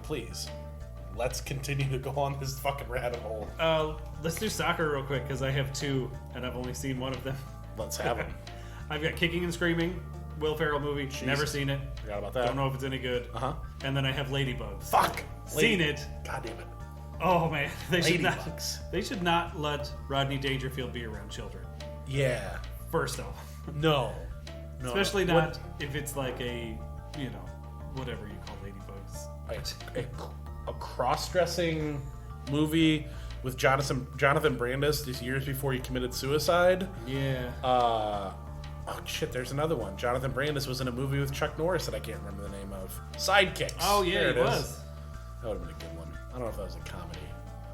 please. Let's continue to go on this fucking rabbit hole. Let's do soccer real quick, because I have two, and I've only seen one of them. Let's have them. I've got Kicking and Screaming, Will Ferrell movie. Jesus. Never seen it. Forgot about that. Don't know if it's any good. Uh-huh. And then I have Ladybugs. Fuck! Seen it. God damn it. Oh, man. They Ladybugs. should not let Rodney Dangerfield be around children. Yeah. First off. No. Especially not if it's like a, whatever you call ladybugs. A cross-dressing movie with Jonathan Brandis these years before he committed suicide. Yeah. Oh shit, there's another one. Jonathan Brandis was in a movie with Chuck Norris that I can't remember the name of. Sidekicks. Oh yeah, there it was. That would have been a good one. I don't know if that was a comedy.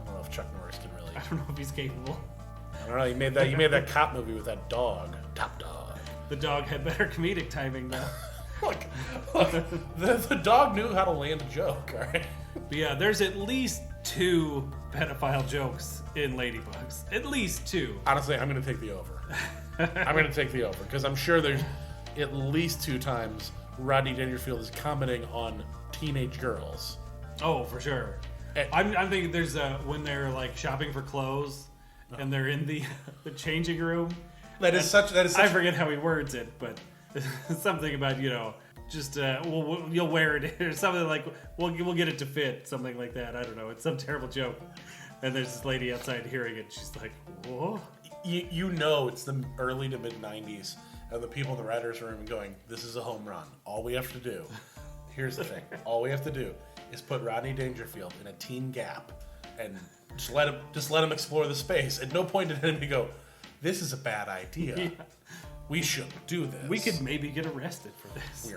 I don't know if Chuck Norris can really. I don't know if he's capable. I don't know. He made that cop movie with that dog. Top Dog. The dog had better comedic timing though. Look, the dog knew how to land a joke. All right. But yeah, there's at least 2 pedophile jokes in Ladybugs. At least 2. Honestly, I'm going to take the over. I'm going to take the over because I'm sure there's at least 2 times Rodney Dangerfield is commenting on teenage girls. Oh, for sure. I'm thinking there's when they're like shopping for clothes and they're in the changing room. That is such. I forget how he words it, but something about just you'll wear it or something like we'll get it to fit, something like that. I don't know. It's some terrible joke. And there's this lady outside hearing it. She's like, "Whoa!" It's the early to mid '90s, and the people in the writers' room going, "This is a home run. All we have to do." Here's the thing. All we have to do is put Rodney Dangerfield in a teen Gap and just let him explore the space. At no point did anybody go, "This is a bad idea. Yeah. We shouldn't do this. We could maybe get arrested for this."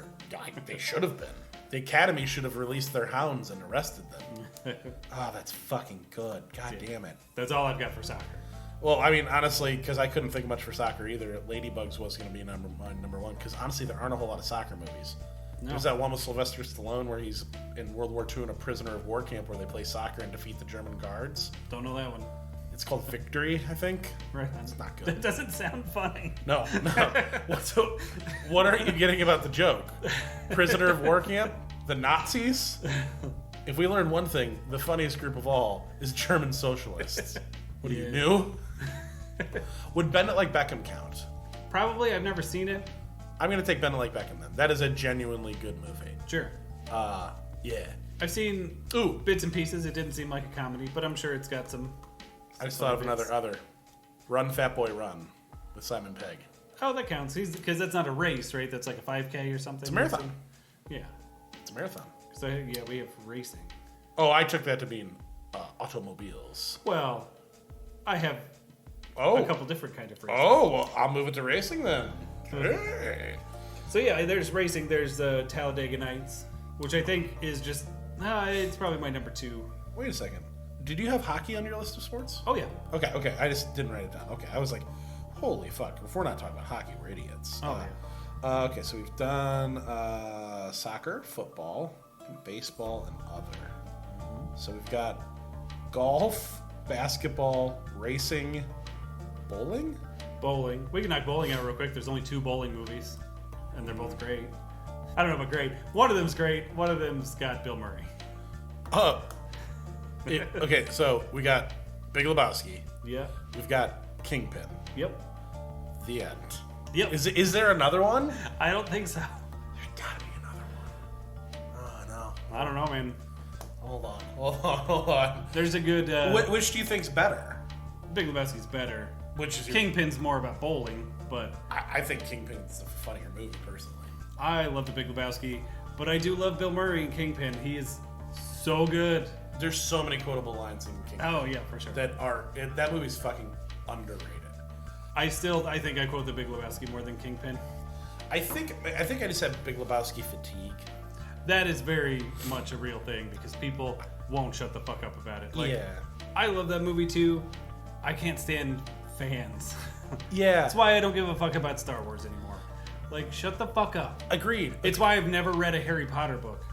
They should have been. The Academy should have released their hounds and arrested them. That's fucking good. God damn it. That's all I've got for soccer. Well, I mean, honestly, because I couldn't think much for soccer either, Ladybugs was going to be number one, because honestly, there aren't a whole lot of soccer movies. No. There's that one with Sylvester Stallone where he's in World War II in a prisoner of war camp where they play soccer and defeat the German guards. Don't know that one. It's called Victory, I think. Right. It's not good. That doesn't sound funny. No. What aren't you getting about the joke? Prisoner of war camp? The Nazis? If we learn one thing, the funniest group of all is German socialists. What are you, new? Would Bend It Like Beckham count? Probably. I've never seen it. I'm going to take Bend It Like Beckham then. That is a genuinely good movie. Sure. Yeah. I've seen bits and pieces. It didn't seem like a comedy, but I'm sure it's got some... I just thought of another. Run, Fat Boy, Run with Simon Pegg. Oh, that counts. Because that's not a race, right? That's like a 5K or something. It's a marathon. Yeah. It's a marathon. So, yeah, we have racing. Oh, I took that to mean automobiles. Well, I have a couple different kind of racing. Oh, well, I'll move it to racing then. Hey. So, yeah, there's racing. There's Talladega Nights, which I think is just... it's probably my number 2. Wait a second. Did you have hockey on your list of sports? Oh, yeah. Okay. I just didn't write it down. Okay, I was like, holy fuck. If we're not talking about hockey, we're idiots. Oh, yeah. Okay, so we've done soccer, football, baseball, and other. Mm-hmm. So we've got golf, basketball, racing, bowling? Bowling. We can knock bowling out real quick. There's only 2 bowling movies, and they're both great. I don't know about great. One of them's great. One of them's got Bill Murray. Okay, so we got Big Lebowski. Yeah. We've got Kingpin. Yep. The end. Yep. Is there another one? I don't think so. There's gotta be another one. Oh, no. I don't know, man. Hold on. There's a good... which do you think's better? Big Lebowski's better. Which is Kingpin's more about bowling, but... I think Kingpin's a funnier movie, personally. I love the Big Lebowski, but I do love Bill Murray in Kingpin. He is so good. There's so many quotable lines in Kingpin. Oh, yeah, for sure. That movie's fucking underrated. I think I quote the Big Lebowski more than Kingpin. I think I just have Big Lebowski fatigue. That is very much a real thing because people won't shut the fuck up about it. Like, yeah. I love that movie too. I can't stand fans. Yeah. That's why I don't give a fuck about Star Wars anymore. Like, shut the fuck up. Agreed. It's why I've never read a Harry Potter book.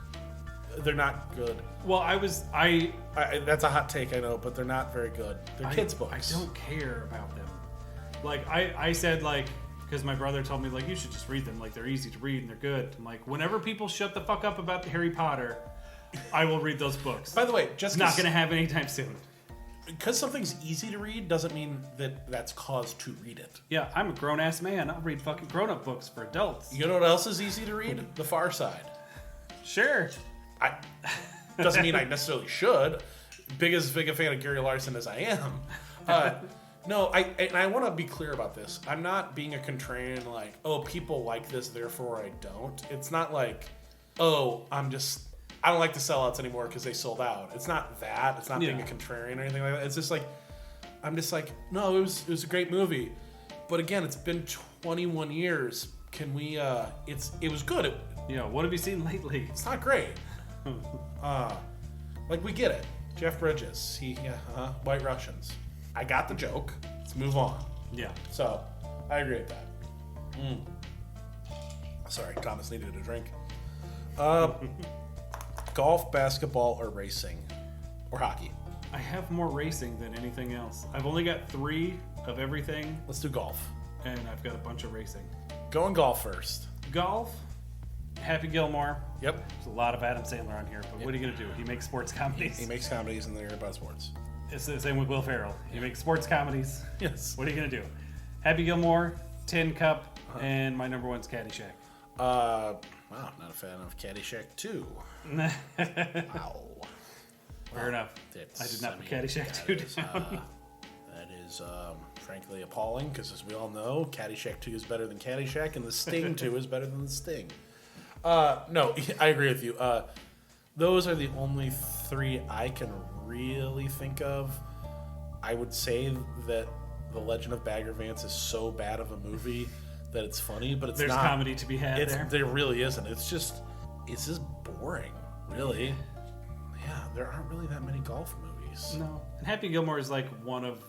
They're not good. Well, that's a hot take, I know, but they're not very good. They're kids' books. I don't care about them. Like, I said, like, because my brother told me, like, you should just read them. Like, they're easy to read and they're good. I'm like, whenever people shut the fuck up about the Harry Potter, I will read those books. By the way, It's not going to happen anytime soon. because something's easy to read doesn't mean that that's cause to read it. Yeah, I'm a grown-ass man. I'll read fucking grown-up books for adults. You know what else is easy to read? The Far Side. Sure. I doesn't mean I necessarily should. Big a fan of Gary Larson as I am. No, I want to be clear about this. I'm not being a contrarian like, oh, people like this, therefore I don't. It's not like, oh, I don't like the sellouts anymore because they sold out. It's not that. It's not being a contrarian or anything like that. It's just like, I'm just like, no, it was a great movie. But again, it's been 21 years. Can we, it was good. What have you seen lately? It's not great. Like, we get it. Jeff Bridges, White Russians. I got the joke. Let's move on. Yeah. So, I agree with that. Sorry, Thomas needed a drink. Golf, basketball, or racing? Or hockey? I have more racing than anything else. I've only got 3 of everything, Let's do golf. and I've got a bunch of racing. Going golf first. Golf, Happy Gilmore. Yep. There's a lot of Adam Sandler on here, but what are you going to do? He makes sports comedies. He makes comedies and they're about sports. It's the same with Will Ferrell. He makes sports comedies. Yes. What are you going to do? Happy Gilmore, Tin Cup, and my number one's Caddyshack. Wow, not a fan of Caddyshack 2. Wow. Fair enough. I did not put Caddyshack 2 down. That is, frankly, appalling because, as we all know, Caddyshack 2 is better than Caddyshack, and The Sting 2 is better than The Sting. No, I agree with you. Those are the only 3 I can really think of. I would say that The Legend of Bagger Vance is so bad of a movie that it's funny, but There's not. comedy to be had there. There really isn't. It's just boring, really. Yeah, there aren't really that many golf movies. No. And Happy Gilmore is like one of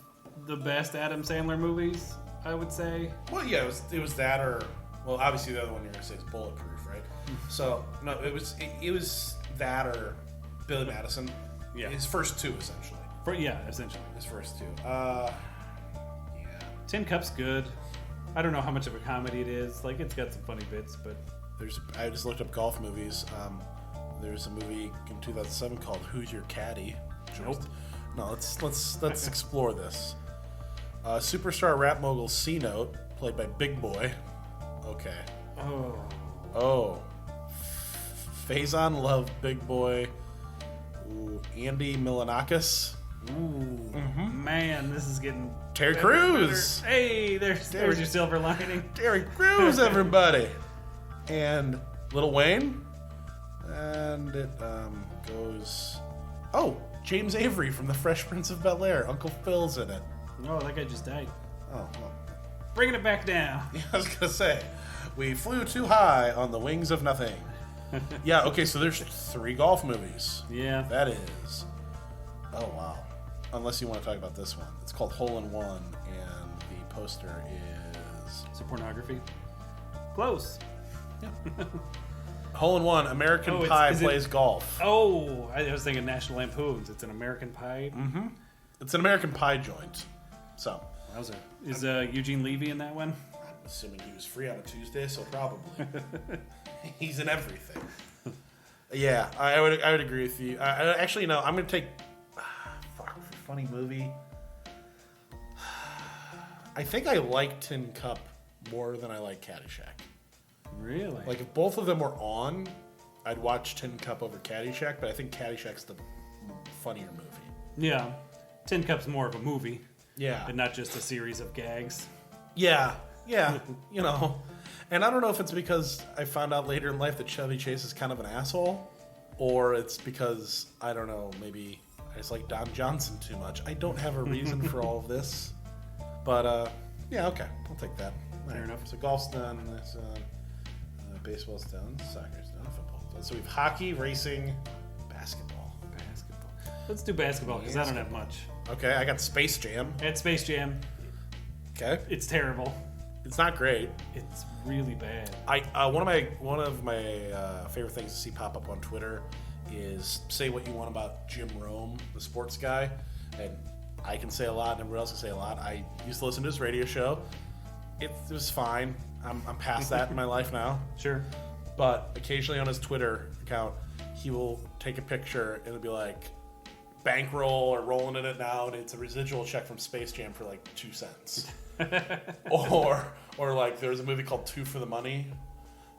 the best Adam Sandler movies, I would say. Well, yeah, it was that, or well, obviously the other one you're gonna say is Bulletproof, right? So no, it was that or Billy Madison. Yeah. His first 2 essentially. Essentially. His first 2. Yeah. Tin Cup's good. I don't know how much of a comedy it is. Like, it's got some funny bits, but I just looked up golf movies. There's a movie in 2007 called Who's Your Caddy? Nope. No, let's explore this. Superstar rap mogul C-Note, played by Big Boy. Okay. Oh. Faison Love, Big Boy. Ooh, Andy Milonakis. Man, this is getting Terry better and Crews. better. Hey, there's your silver lining. Terry Crews, everybody. And Lil Wayne. And it goes... Oh, James Avery from The Fresh Prince of Bel-Air. Uncle Phil's in it. Oh, that guy just died. Oh, well. Bringing it back down. Yeah, I was going to say, we flew too high on the wings of nothing. Yeah, okay, so there's 3 golf movies. Yeah. That is. Oh, wow. Unless you want to talk about this one. It's called Hole in One, and the poster is... So pornography? Close. Yeah. Hole in One, American Pie plays golf. Oh, I was thinking National Lampoons. It's an American Pie. Mm-hmm. It's an American Pie joint. So. Wowzer. Is Eugene Levy in that one? I'm assuming he was free on a Tuesday, so probably. He's in everything. Yeah, I would agree with you. Actually, no, I'm going to take... funny movie. I think I like Tin Cup more than I like Caddyshack. Really? Like, if both of them were on, I'd watch Tin Cup over Caddyshack, but I think Caddyshack's the funnier movie. Yeah. Tin Cup's more of a movie. Yeah. And not just a series of gags. Yeah. You know. And I don't know if it's because I found out later in life that Chevy Chase is kind of an asshole, or it's because, I don't know, maybe I just like Don Johnson too much. I don't have a reason for all of this. But, yeah, okay. I'll take that. Fair enough. So golf's done. Baseball's done. Soccer's done. Football's done. So we have hockey, racing, basketball. Let's do basketball, because I don't have much. Okay, I got Space Jam. I had Space Jam. Okay. It's terrible. It's not great. It's really bad. One of my favorite things to see pop up on Twitter is say what you want about Jim Rome, the sports guy, and I can say a lot, and everybody else can say a lot. I used to listen to his radio show. It was fine. I'm past that in my life now. Sure. But occasionally on his Twitter account, he will take a picture and it'll be like bankroll or rolling in it now, and it's a residual check from Space Jam for like 2 cents. or like there was a movie called Two for the Money,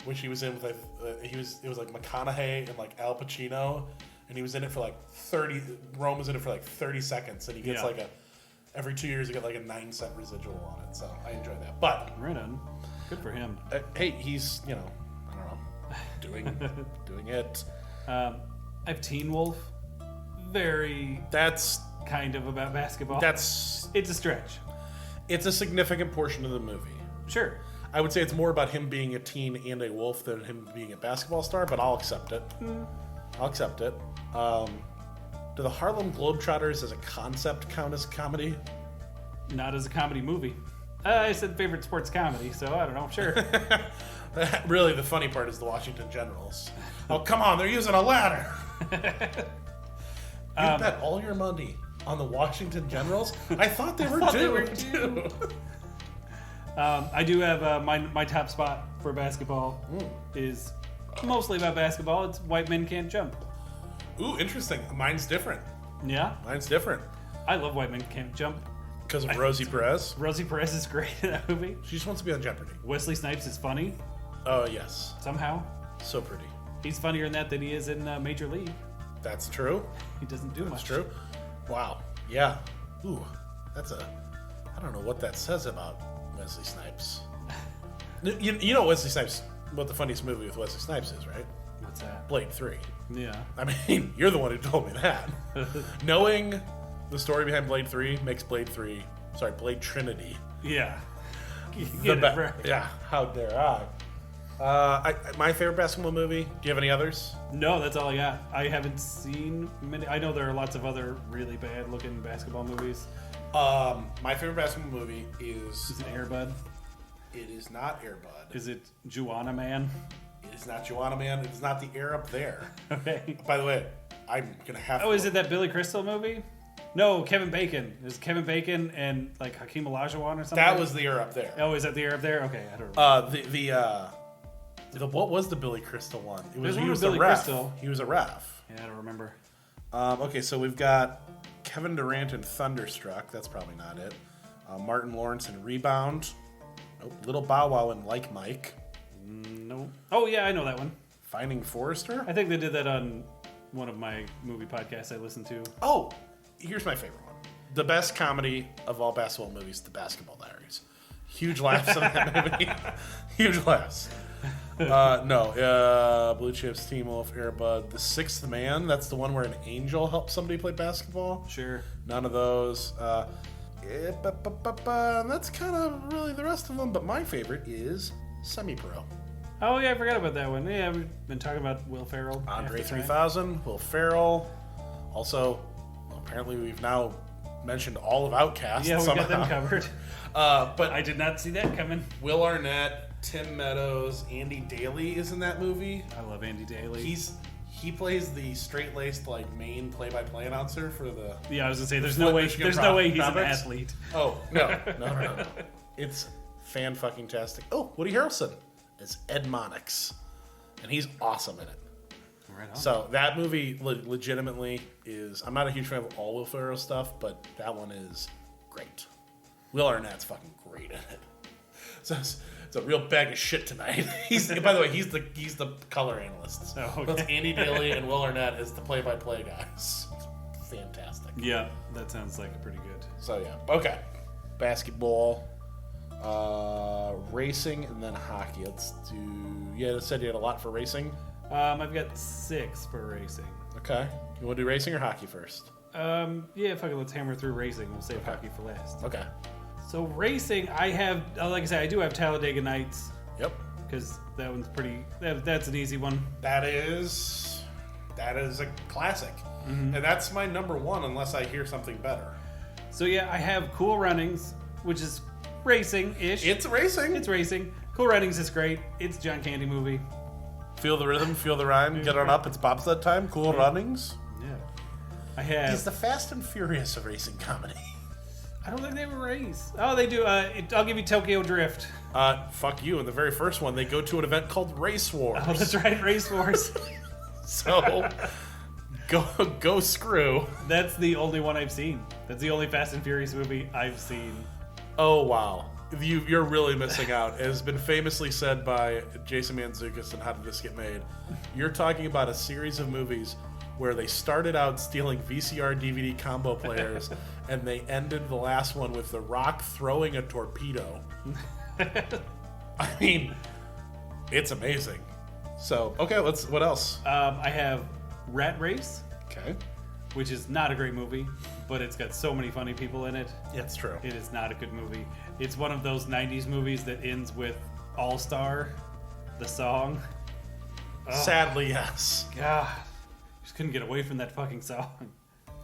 which he was in with it was like McConaughey and like Al Pacino, and he was in it for like 30. Rome was in it for like 30 seconds, and he gets like every 2 years you get like a 9-cent residual on it. So I enjoy that. But right on, good for him. Hey, he's I don't know, doing it. I have Teen Wolf. That's kind of about basketball. It's a stretch. It's a significant portion of the movie. Sure. I would say it's more about him being a teen and a wolf than him being a basketball star, but I'll accept it. I'll accept it. Do the Harlem Globetrotters as a concept count as comedy? Not as a comedy movie. I said favorite sports comedy, so I don't know. Sure. Really, the funny part is the Washington Generals. Oh, come on, they're using a ladder. You bet all your money on the Washington Generals? I thought they were due. I do have my top spot for basketball is mostly about basketball. It's White Men Can't Jump. Ooh, interesting. Mine's different. Yeah? Mine's different. I love White Men Can't Jump. Because of Rosie Perez? Rosie Perez is great in that movie. She just wants to be on Jeopardy. Wesley Snipes is funny. Oh, yes. Somehow. So pretty. He's funnier in that than he is in Major League. That's true. He doesn't do much. That's true. Wow. Yeah. Ooh, I don't know what that says about Wesley Snipes. You know Wesley Snipes, what the funniest movie with Wesley Snipes is, right? What's that? Blade 3. Yeah. I mean, you're the one who told me that. Knowing the story behind Blade Trinity. Yeah. Yeah, how dare I? My favorite basketball movie. Do you have any others? No, that's all I got. I haven't seen many. I know there are lots of other really bad looking basketball movies. My favorite basketball movie is it Air Bud? It is not Air Bud. Is it Juana Man? It is not Juana Man. It is not the air up there. Okay. By the way, I'm gonna have. Oh, is it that Billy Crystal movie? No, Kevin Bacon. Is Kevin Bacon and like Hakeem Olajuwon or something? That was the air up there. Oh, is that the air up there? Okay, I don't remember. What was the Billy Crystal one? He was Billy a ref. Crystal. He was a ref. Yeah, I don't remember. Okay, so we've got Kevin Durant in Thunderstruck. That's probably not it. Martin Lawrence in Rebound. Nope. Little Bow Wow in Like Mike. No. Oh yeah, I know that one. Finding Forrester. I think they did that on one of my movie podcasts I listened to. Oh, here's my favorite one. The best comedy of all basketball movies, The Basketball Diaries. Huge laughs in that movie. Huge laughs. Blue Chips, Teen Wolf, Air Bud, The Sixth Man. That's the one where an angel helps somebody play basketball. Sure. None of those. That's kind of really the rest of them. But my favorite is Semi-Pro. Oh yeah, I forgot about that one. Yeah, we've been talking about Will Ferrell. Andre 3000, Will Ferrell. Also, apparently we've now mentioned all of Outkast. Yeah, we somehow. got them covered. But I did not see that coming. Will Arnett, Tim Meadows, Andy Daly is in that movie. I love Andy Daly. He plays the straight-laced like main play-by-play announcer for the. Yeah, I was gonna say there's no way he's an athlete. Oh no. It's fan-fucking-tastic. Oh, Woody Harrelson is Ed Monix, and he's awesome in it. Right on. So that movie legitimately is. I'm not a huge fan of all Will Ferrell stuff, but that one is great. Will Arnett's fucking great in it. So it's a real bag of shit tonight. By the way, he's the color analyst. Oh, okay. That's Andy Daly and Will Arnett as the play-by-play guys. Fantastic. Yeah, that sounds like pretty good. So yeah, okay. Basketball, racing, and then hockey. Let's do. Yeah, it said you had a lot for racing. I've got 6 for racing. Okay. You want to do racing or hockey first? Yeah, fuck it, let's hammer through racing. We'll save hockey for last. Okay. So racing, I have, like I said, I do have Talladega Nights. Yep. Because that one's pretty, that's an easy one. That is a classic. Mm-hmm. And that's my number 1 unless I hear something better. So yeah, I have Cool Runnings, which is racing-ish. It's racing. It's racing. Cool Runnings is great. It's a John Candy movie. Feel the rhythm, feel the rhyme, get on up, it's bobsled time, Cool Runnings. Yeah. I have... He's the Fast and Furious of racing comedy. I don't think they have a race. Oh, they do. I'll give you Tokyo Drift. Fuck you. In the very first one, they go to an event called Race Wars. Oh, that's right, Race Wars. So go screw. That's the only one I've seen. That's the only Fast and Furious movie I've seen. Oh, wow. You're really missing out. It has been famously said by Jason Mantzoukas in How Did This Get Made. You're talking about a series of movies where they started out stealing VCR DVD combo players and they ended the last one with The Rock throwing a torpedo. I mean, it's amazing. So, okay, what else? I have Rat Race, Okay. which is not a great movie, but it's got so many funny people in it. Yeah, it's true. It is not a good movie. It's one of those 90s movies that ends with All Star, the song. Sadly, yes. God, just couldn't get away from that fucking song.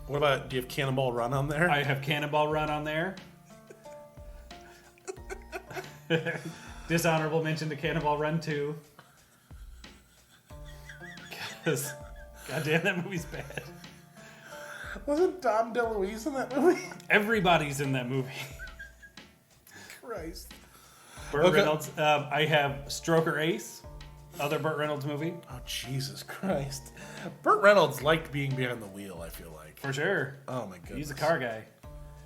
What about, do you have Cannonball Run on there? I have Cannonball Run on there. Dishonorable mention to Cannonball Run 2. Because, goddamn, that movie's bad. Wasn't Dom DeLuise in that movie? Everybody's in that movie. Christ. Burt Reynolds. I have Stroker Ace, other Burt Reynolds movie. Oh, Jesus Christ. Burt Reynolds liked being behind the wheel, I feel like. For sure. Oh, my goodness. He's a car guy.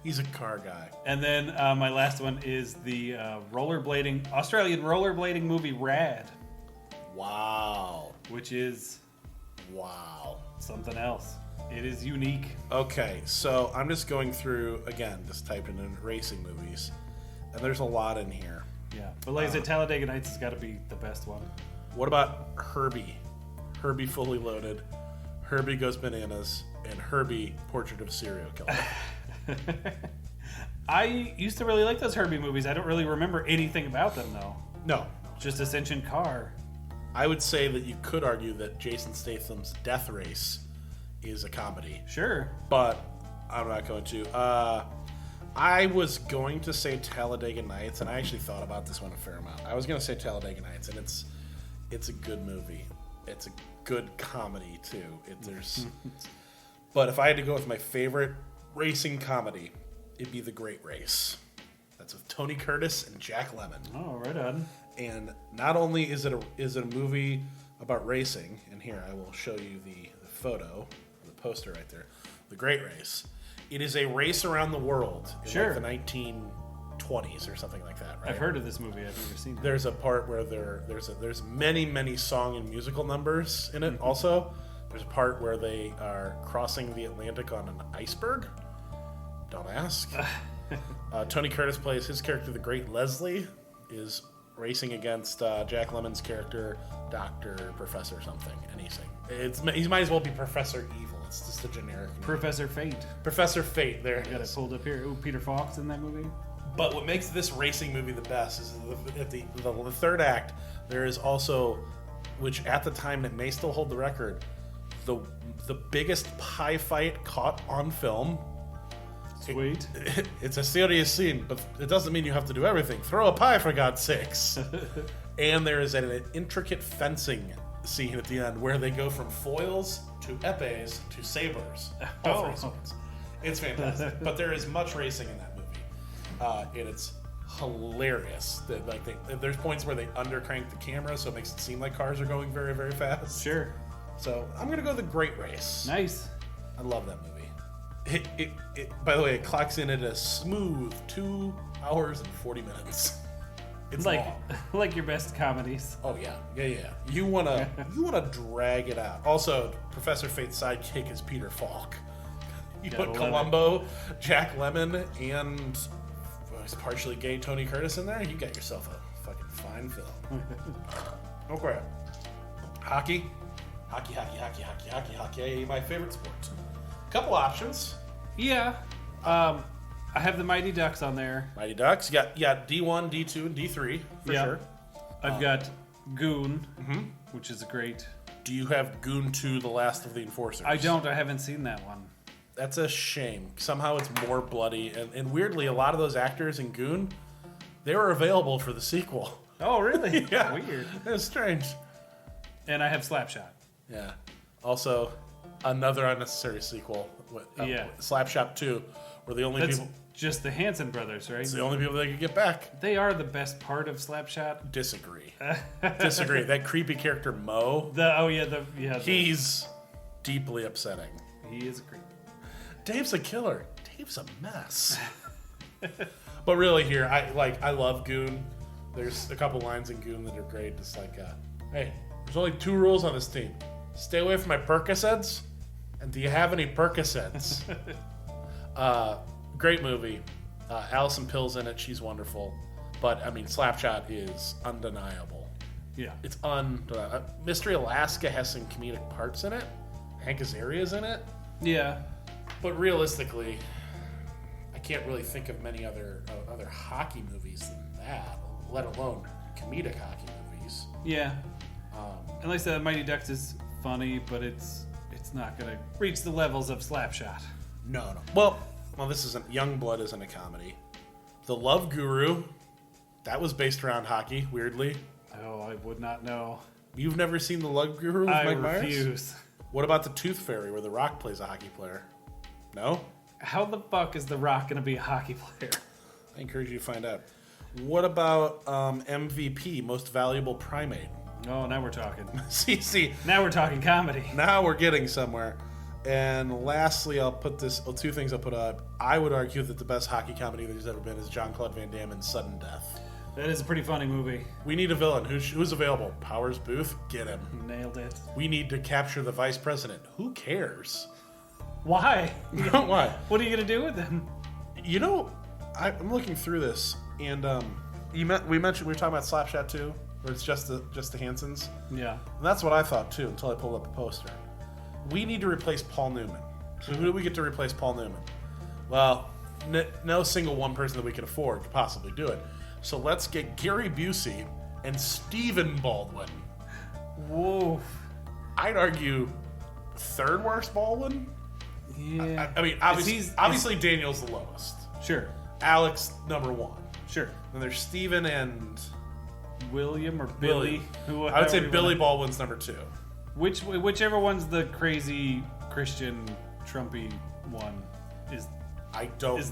He's a car guy. And then my last one is the Australian rollerblading movie Rad, Wow. which is Wow. something else. It is unique. Okay, so I'm just going through, again, just typing in racing movies, and there's a lot in here. Yeah. But like I said, Talladega Nights has got to be the best one. What about Herbie? Herbie Fully Loaded, Herbie Goes Bananas, and Herbie Portrait of a Serial Killer. I used to really like those Herbie movies. I don't really remember anything about them, though. No. Just a sentient car. I would say that you could argue that Jason Statham's Death Race is a comedy. Sure. But I'm not going to. I was going to say Talladega Nights, and I actually thought about this one a fair amount. I was going to say Talladega Nights, and it's a good movie. It's a good comedy too. But if I had to go with my favorite racing comedy, it'd be The Great Race. That's with Tony Curtis and Jack Lemmon. Oh, right on. And not only is it a movie about racing, and here I will show you the photo, the poster right there, The Great Race. It is a race around the world in Sure. like the 1920s or something like that, right? I've heard of this movie. I've never seen it. There's a part where there's many song and musical numbers in it. Also, there's a part where they are crossing the Atlantic on an iceberg. Don't ask. Tony Curtis plays his character, the Great Leslie, is racing against Jack Lemmon's character, Dr. Professor something, anything. He might as well be Professor Evil. It's just a generic name. Professor Fate. Professor Fate, there I it got it is. pulled up here. Ooh, Peter Falk's in that movie. But what makes this racing movie the best is at the third act, there is also, which at the time it may still hold the record, the biggest pie fight caught on film. Sweet. It's a serious scene, but it doesn't mean you have to do everything. Throw a pie, for God's sakes. And there is an intricate fencing scene at the end where they go from foils to epes to sabers. All three swords. It's fantastic. But there is much racing in that movie. And it's hilarious. There's points where they undercrank the camera so it makes it seem like cars are going very, very fast. Sure. So I'm going to go The Great Race. Nice. I love that movie. By the way, it clocks in at a smooth 2 hours and 40 minutes. It's like long. like your best comedies. Oh yeah. You wanna drag it out. Also, Professor Fate's sidekick is Peter Falk. You Gotta put love Columbo, Jack Lemmon, and partially gay Tony Curtis in there, you got yourself a fucking fine film. Okay. Hockey. My favorite sport. Couple options. Yeah. I have the Mighty Ducks on there. Mighty Ducks. You got D1, D2, and D3 for Yep. sure. I've got Goon, which is a great. Do you have Goon 2, The Last of the Enforcers? I don't. I haven't seen that one. That's a shame. Somehow it's more bloody. And weirdly, a lot of those actors in Goon, they were available for the sequel. Oh, really? Yeah. Weird. It's strange. And I have Slapshot. Yeah. Also, Another unnecessary sequel. Slapshot 2, where the only That's people... just the Hanson brothers, right? It's the only people they could get back. They are the best part of Slapshot. Disagree. Disagree. That creepy character, Mo, He's he's deeply upsetting. He is a creep. Dave's a killer. Dave's a mess. But really here, I love Goon. There's a couple lines in Goon that are great. It's like, hey, there's only 2 rules on this team. Stay away from my Percocets, and do you have any Percocets? Great movie. Allison Pill's in it. She's wonderful. But, I mean, Slapshot is undeniable. Yeah. It's undeniable. Mystery Alaska has some comedic parts in it. Hank Azaria's in it. Yeah. But realistically, I can't really think of many other hockey movies than that, let alone comedic hockey movies. Yeah. And like I said, Mighty Ducks is funny, but it's not going to reach the levels of Slapshot. No. Well, this isn't... Youngblood isn't a comedy. The Love Guru, that was based around hockey, weirdly. Oh, I would not know. You've never seen The Love Guru with Mike Myers? I refuse. What about The Tooth Fairy, where The Rock plays a hockey player? No? How the fuck is The Rock going to be a hockey player? I encourage you to find out. What about MVP, Most Valuable Primate? Oh, now we're talking. see. Now we're talking comedy. Now we're getting somewhere. And lastly, I'll put this... Well, 2 things I'll put up. I would argue that the best hockey comedy there's ever been is Jean-Claude Van Damme in Sudden Death. That is a pretty funny movie. We need a villain. Who's available? Powers Booth? Get him. Nailed it. We need to capture the vice president. Who cares? Why? Why? What are you going to do with him? You know, I'm looking through this, and we were talking about Slapshot 2, where it's just the Hansons. Yeah. And that's what I thought, too, until I pulled up a poster. We need to replace Paul Newman. So who do we get to replace Paul Newman? Well, no single one person that we can afford could possibly do it. So let's get Gary Busey and Stephen Baldwin. Whoa. I'd argue third worst Baldwin? Yeah. I mean, obviously Daniel's the lowest. Sure. Alex, number 1. Sure. Then there's Stephen and... William or Billy? I would say Billy Baldwin's number 2. Whichever one's the crazy Christian Trumpy one is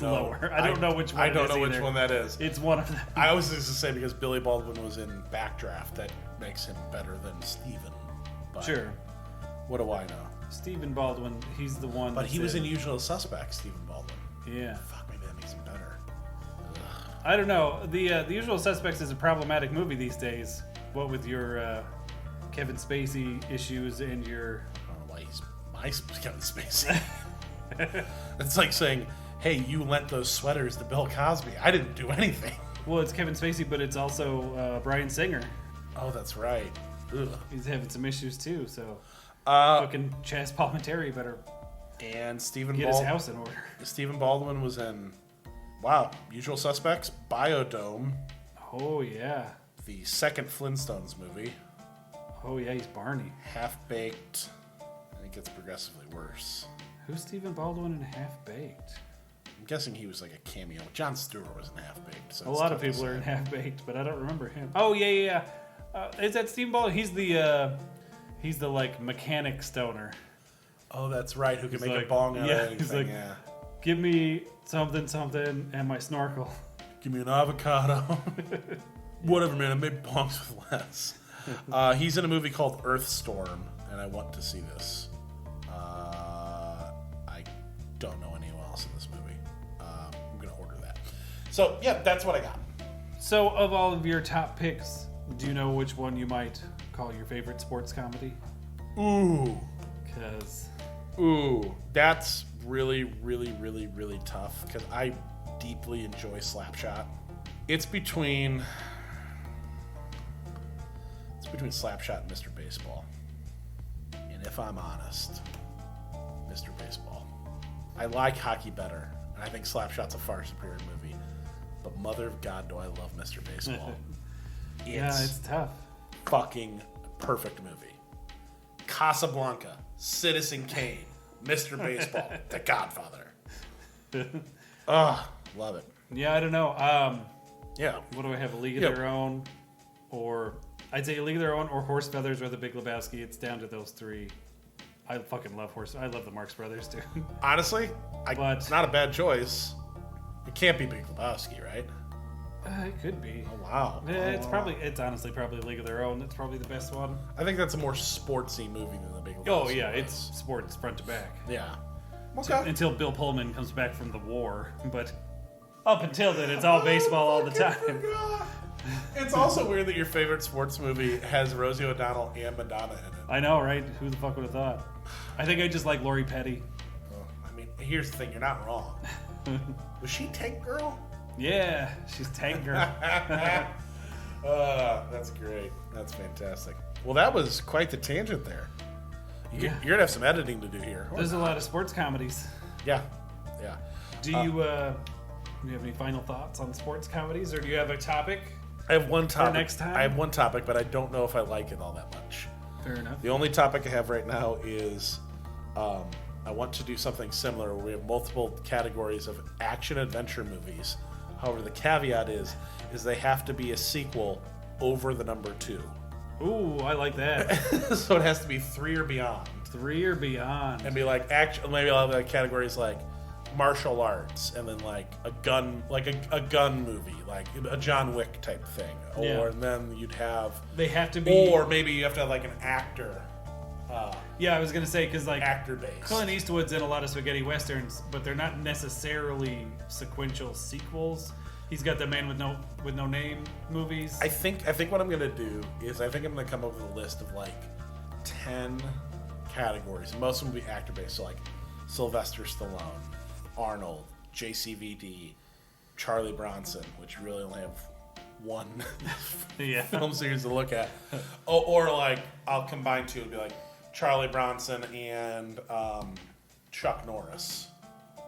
lower. I don't know which one. I don't know which one that is. It's one of them. I was just to say because Billy Baldwin was in Backdraft, that makes him better than Stephen. But sure. What do I know? Stephen Baldwin, he's the one. But he was in Usual Suspects, Stephen Baldwin. Yeah. Fuck, maybe that makes him better. I don't know. The Usual Suspects is a problematic movie these days. What with your Kevin Spacey issues and your... I don't know why he's my Kevin Spacey. It's like saying, hey, you lent those sweaters to Bill Cosby. I didn't do anything. Well, it's Kevin Spacey, but it's also Bryan Singer. Oh, that's right. Ugh. He's having some issues too, so... fucking Chaz Palminteri better and get his house in order. Stephen Baldwin was in, Usual Suspects, Biodome. Oh, yeah. The second Flintstones movie. Oh, yeah, he's Barney. Half-Baked. And it gets progressively worse. Who's Stephen Baldwin in Half-Baked? I'm guessing he was like a cameo. Jon Stewart was in Half-Baked. So a lot of people are in Half-Baked, but I don't remember him. Oh, yeah. Is that Stephen Baldwin? He's the like mechanic stoner. Oh, that's right. Who can make a bong out of anything? He's like, give me something, and my snorkel. Give me an avocado. Whatever, man. I made bongs with less. He's in a movie called Earthstorm, and I want to see this. I don't know anyone else in this movie. I'm going to order that. So, yeah, that's what I got. So, of all of your top picks, do you know which one you might call your favorite sports comedy? Ooh. Ooh, that's really, really, really, really tough because I deeply enjoy Slapshot. It's between Slapshot and Mr. Baseball. And if I'm honest, Mr. Baseball. I like hockey better, and I think Slapshot's a far superior movie. But mother of God, do I love Mr. Baseball. It's tough. Fucking perfect movie. Casablanca, Citizen Kane, Mr. Baseball, The Godfather. Love it. Yeah, I don't know. Yeah. What do I have? A League of Their Own, or I'd say A League of Their Own, or Horse Feathers, or The Big Lebowski. It's down to those 3. I fucking love horse. I love the Marx Brothers too. Honestly, But- it's not a bad choice. It can't be Big Lebowski, right? It could be. Oh, wow. It's honestly probably League of Their Own. It's probably the best one. I think that's a more sportsy movie than the Big Lebowski. Oh yeah, was. it's sports front to back. Yeah. Okay. Until Bill Pullman comes back from the war, but up until then, it's all baseball all the time. It's also weird that your favorite sports movie has Rosie O'Donnell and Madonna in it. I know, right? Who the fuck would have thought? I think I just like Lori Petty. Well, I mean, here's the thing: you're not wrong. Was she Tank Girl? Yeah, she's Tank Girl. That's great. That's fantastic. Well, that was quite the tangent there. Yeah. You're gonna have some editing to do here. There's a lot of sports comedies. Yeah, yeah. Do you have any final thoughts on sports comedies, or do you have a topic? I have one topic. next time? I have one topic, but I don't know if I like it all that much. Fair enough. The only topic I have right now is I want to do something similar where we have multiple categories of action adventure movies. However, the caveat is they have to be a sequel over the number 2. Ooh, I like that. So it has to be 3 or beyond. 3 or beyond. And be like action. Maybe I'll have like categories like martial arts, and then like a gun movie, like a John Wick type thing. Yeah. Or and then you'd have. They have to be. Or maybe you have to have like an actor. Yeah, I was gonna say because like Actor based. Clint Eastwood's in a lot of spaghetti westerns, but they're not necessarily sequential sequels. He's got the Man with No Name movies. I think what I'm gonna do is I think I'm gonna come up with a list of like 10 categories. Most of them will be actor based, so like Sylvester Stallone, Arnold, JCVD, Charlie Bronson, which really only have one Yeah. film series to look at. Or like I'll combine 2 and be like Charlie Bronson and Chuck Norris.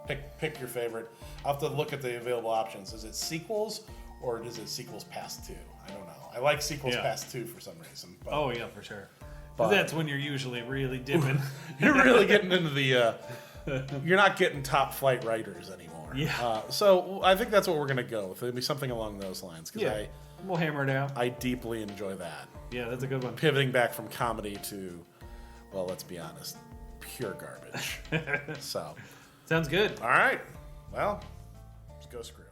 Pick your favorite. I'll have to look at the available options. Is it sequels or is it sequels past 2? I don't know. I like sequels past 2 for some reason. But, Oh yeah, for sure. But- That's when you're usually really dipping. you're really getting into the. You're not getting top flight writers anymore. Yeah. So I think that's what we're gonna go with. It'll be something along those lines because Yeah, we'll hammer it out. I deeply enjoy that. Yeah, that's a good one. Pivoting back from comedy to, well, let's be honest, pure garbage. So, Sounds good. all right. Well, let's go screw.